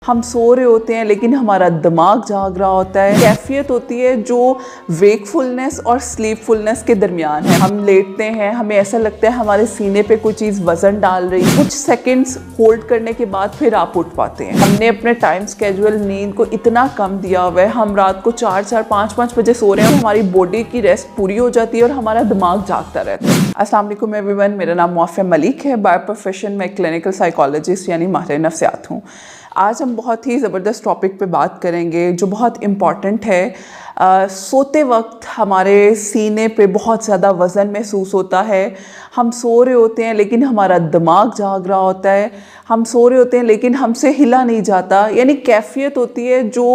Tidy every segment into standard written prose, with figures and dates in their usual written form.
हम सो रहे होते हैं लेकिन हमारा दिमाग जाग रहा होता है। कैफियत होती है जो वेकफुलनेस और स्लीपफुलनेस के दरमियान है। हम लेटते हैं, हमें ऐसा लगता है हमारे सीने पे कोई चीज़ वजन डाल रही है। कुछ सेकंड्स होल्ड करने के बाद फिर आप उठ पाते हैं। हमने अपने टाइम स्केड्यूल नींद को इतना कम दिया हुआ है, हम रात को 4-4, 5-5 बजे सो रहे हैं। हमारी बॉडी की रेस्ट पूरी हो जाती है और हमारा दिमाग जागता रहता है। अस्सलाम वालेकुम एवरीवन, मेरा नाम मुआफ़िया मलिक है। बाय प्रोफेशन मैं क्लिनिकल साइकोलॉजिस्ट यानी माहिर नफ्सियात हूँ। आज हम बहुत ही ज़बरदस्त टॉपिक पे बात करेंगे जो बहुत इम्पॉर्टेंट है। सोते वक्त हमारे सीने पे बहुत ज़्यादा वज़न महसूस होता है। हम सो रहे होते हैं लेकिन हमारा दिमाग जाग रहा होता है। हम सो रहे होते हैं लेकिन हमसे हिला नहीं जाता। यानी कैफियत होती है जो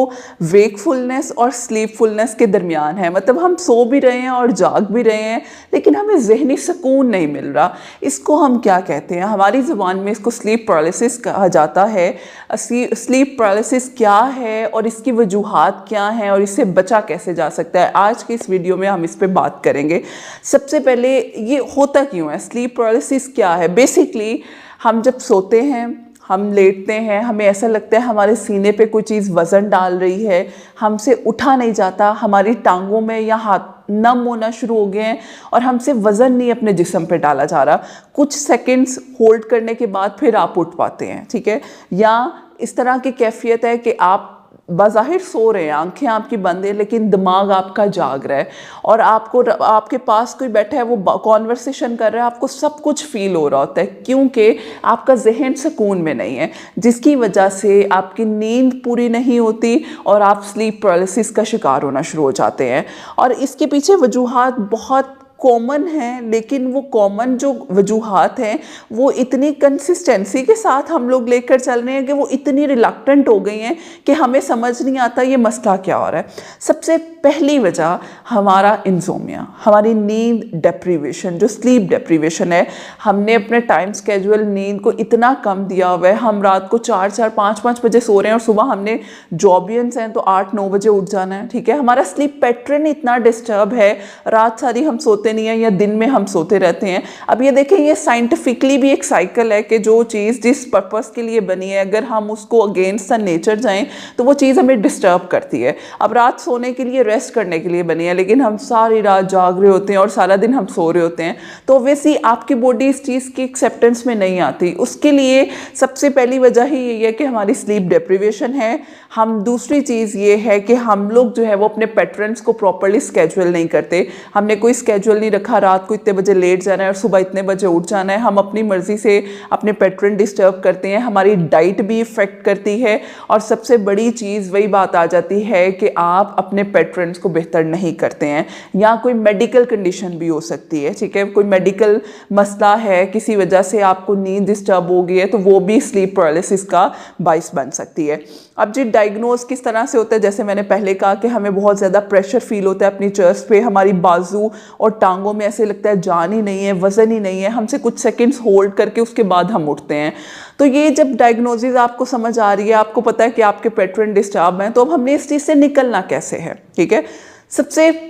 वेकफुलनेस और स्लीपफुलनेस के दरमियान है। मतलब हम सो भी रहे हैं और जाग भी रहे हैं लेकिन हमें ज़हनी सुकून नहीं मिल रहा। इसको हम क्या कहते हैं? हमारी ज़ुबान में इसको स्लीप पैरालिसिस कहा जाता है। स्लीप पैरालिसिस क्या है और इसकी वजूहात क्या हैं और इससे बचा कैसे जा सकता है, आज की इस वीडियो में हम इस पे बात करेंगे। सबसे पहले ये होता क्यों है, स्लीप पैरालिसिस क्या है? बेसिकली हम जब सोते हैं, हम लेटते हैं, हमें ऐसा लगता है हमारे सीने पे कोई चीज़ वज़न डाल रही है, हमसे उठा नहीं जाता, हमारी टांगों में या हाथ नम होना शुरू हो गए हैं और हमसे वज़न नहीं अपने जिस्म पे डाला जा रहा। कुछ सेकंड्स होल्ड करने के बाद फिर आप उठ पाते हैं, ठीक है। या इस तरह की कैफियत है कि आप बाज़ाहिर सो रहे हैं, आंखें आपकी बंद हैं लेकिन दिमाग आपका जाग रहा है और आपके पास कोई बैठा है, वो कॉन्वर्सेशन कर रहा है, आपको सब कुछ फील हो रहा होता है क्योंकि आपका जहन सुकून में नहीं है, जिसकी वजह से आपकी नींद पूरी नहीं होती और आप स्लीप पैरालिसिस का शिकार होना शुरू हो जाते हैं। और इसके पीछे वजूहात बहुत कॉमन हैं, लेकिन वो कॉमन जो वजूहात हैं वो इतनी कंसिस्टेंसी के साथ हम लोग लेकर चल रहे हैं कि वो इतनी रिलक्टेंट हो गई हैं कि हमें समझ नहीं आता ये मसला क्या हो रहा है। सबसे पहली वजह हमारा इंसोमिया, हमारी नींद डेप्रीवेशन, जो स्लीप डेप्रीवेशन है। हमने अपने टाइम स्केड्यूल नींद को इतना कम दिया हुआ है, हम रात को 4-4, 5-5 बजे सो रहे हैं और सुबह हमने जॉबियंस हैं तो 8-9 बजे उठ जाना है, ठीक है। हमारा स्लीप पैटर्न इतना डिस्टर्ब है, रात सारी हम सोते नहीं है या दिन में हम सोते रहते हैं। अब ये देखें, ये साइंटिफिकली भी एक साइकिल है कि जो चीज़ जिस पर्पस के लिए बनी है, अगर हम उसको अगेंस्ट द नेचर जाएं तो वो चीज़ हमें डिस्टर्ब करती है। अब रात सोने के लिए, रेस्ट करने के लिए बनी है, लेकिन हम सारी रात जाग रहे होते हैं और सारा दिन हम सो रहे होते हैं, तो ऑब्वियसली आपकी बॉडी इस चीज़ की एक्सेप्टेंस में नहीं आती। उसके लिए सबसे पहली वजह ही यही है कि हमारी स्लीप डेप्रीवेशन है। हम दूसरी चीज़ ये है कि हम लोग जो है वो अपने पैटर्न्स को प्रॉपर्ली स्केड्यूल नहीं करते। हमने कोई स्केड्यूल नहीं रखा, रात को इतने बजे लेट जाना है और सुबह इतने बजे उठ जाना है। हम अपनी मर्जी से अपने पैटर्न डिस्टर्ब करते हैं। हमारी डाइट भी इफ़ेक्ट करती है और सबसे बड़ी चीज़ वही बात आ जाती है कि आप अपने पैटर्न्स को बेहतर नहीं करते हैं। या कोई मेडिकल कंडीशन भी हो सकती है, ठीक है। कोई मेडिकल मसला है, किसी वजह से आपको नींद डिस्टर्ब हो गई है, तो वो भी स्लीप पैरालिसिस का बाइस बन सकती है। अब जी डायग्नोज किस तरह से होता है, जैसे मैंने पहले कहा कि हमें बहुत ज़्यादा प्रेशर फील होता है अपनी चेस्ट पे, हमारी बाजू और टांगों में ऐसे लगता है जान ही नहीं है, वज़न ही नहीं है, हमसे कुछ सेकंड्स होल्ड करके उसके बाद हम उठते हैं। तो ये जब डायग्नोसिस आपको समझ आ रही है, आपको पता है कि आपके पैटर्न डिस्टर्ब हैं, तो अब हमने इस चीज़ से निकलना कैसे है, ठीक है। सबसे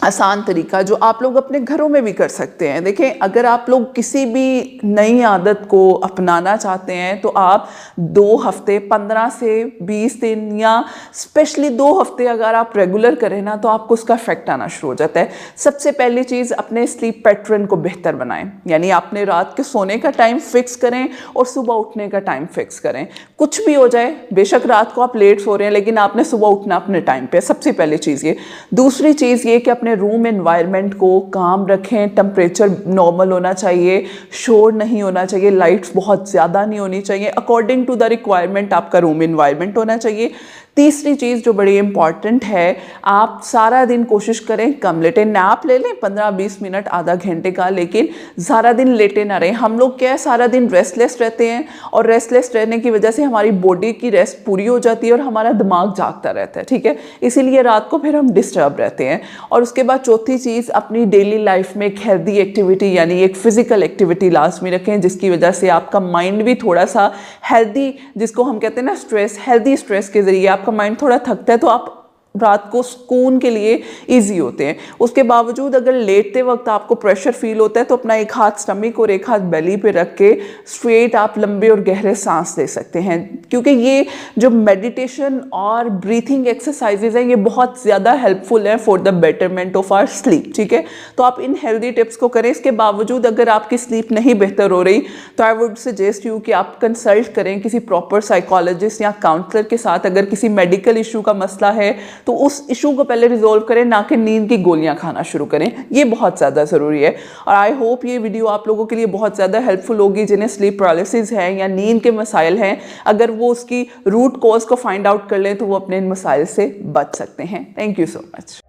आसान तरीका जो आप लोग अपने घरों में भी कर सकते हैं। देखें, अगर आप लोग किसी भी नई आदत को अपनाना चाहते हैं तो आप 2 हफ्ते, 15 से 20 दिन या स्पेशली 2 हफ्ते अगर आप रेगुलर करें ना, तो आपको उसका इफेक्ट आना शुरू हो जाता है। सबसे पहली चीज़, अपने स्लीप पैटर्न को बेहतर बनाएं। यानी आपने रात के सोने का टाइम फिक्स करें और सुबह उठने का टाइम फिक्स करें। कुछ भी हो जाए, बेशक रात को आप लेट सो रहे हैं लेकिन आपने सुबह उठना अपने टाइम पे, सबसे पहली चीज़ ये। दूसरी चीज़ ये कि अपने रूम एनवायरनमेंट को काम रखें, टेम्परेचर नॉर्मल होना चाहिए, शोर नहीं होना चाहिए, लाइट्स बहुत ज़्यादा नहीं होनी चाहिए, अकॉर्डिंग टू द रिक्वायरमेंट आपका रूम एनवायरनमेंट होना चाहिए। तीसरी चीज़ जो बड़ी इंपॉर्टेंट है, आप सारा दिन कोशिश करें कम लेटें। नैप ले लें 15-20 मिनट, आधा घंटे का, लेकिन सारा दिन लेटे ना रहें। हम लोग क्या है, सारा दिन रेस्टलेस रहते हैं और रेस्टलेस रहने की वजह से हमारी बॉडी की रेस्ट पूरी हो जाती है और हमारा दिमाग जागता रहता है, ठीक है। इसीलिए रात को फिर हम डिस्टर्ब रहते हैं। और उसके बाद चौथी चीज़, अपनी डेली लाइफ में एक हेल्दी एक्टिविटी यानी एक फिजिकल एक्टिविटी लाजमी रखें, जिसकी वजह से आपका माइंड भी थोड़ा सा हेल्दी, जिसको हम कहते हैं ना स्ट्रेस, हेल्दी स्ट्रेस के ज़रिए आपका माइंड थोड़ा थकता है तो आप रात को सुकून के लिए इजी होते हैं। उसके बावजूद अगर लेटते वक्त आपको प्रेशर फील होता है तो अपना एक हाथ स्टमक और एक हाथ बेली पे रख के स्ट्रेट आप लंबे और गहरे सांस ले सकते हैं, क्योंकि ये जो मेडिटेशन और ब्रीथिंग एक्सरसाइजेज हैं ये बहुत ज़्यादा हेल्पफुल हैं for the betterment of our sleep. ठीक है, तो आप इन हेल्दी टिप्स को करें। इसके बावजूद अगर आपकी स्लीप नहीं बेहतर हो रही तो आई वुड सजेस्ट यू कि आप कंसल्ट करें किसी प्रॉपर साइकोलॉजिस्ट या काउंसलर के साथ। अगर किसी मेडिकल इशू का मसला है तो उस इशू को पहले रिजॉल्व करें, ना कि नींद की गोलियां खाना शुरू करें। ये बहुत ज़्यादा ज़रूरी है। और आई होप ये वीडियो आप लोगों के लिए बहुत ज़्यादा हेल्पफुल होगी जिन्हें स्लीप पैरालिसिस है या नींद के मसाइल हैं। अगर वो उसकी रूट कॉज को फाइंड आउट कर लें तो वो अपने इन मसाइल से बच सकते हैं। Thank you so much.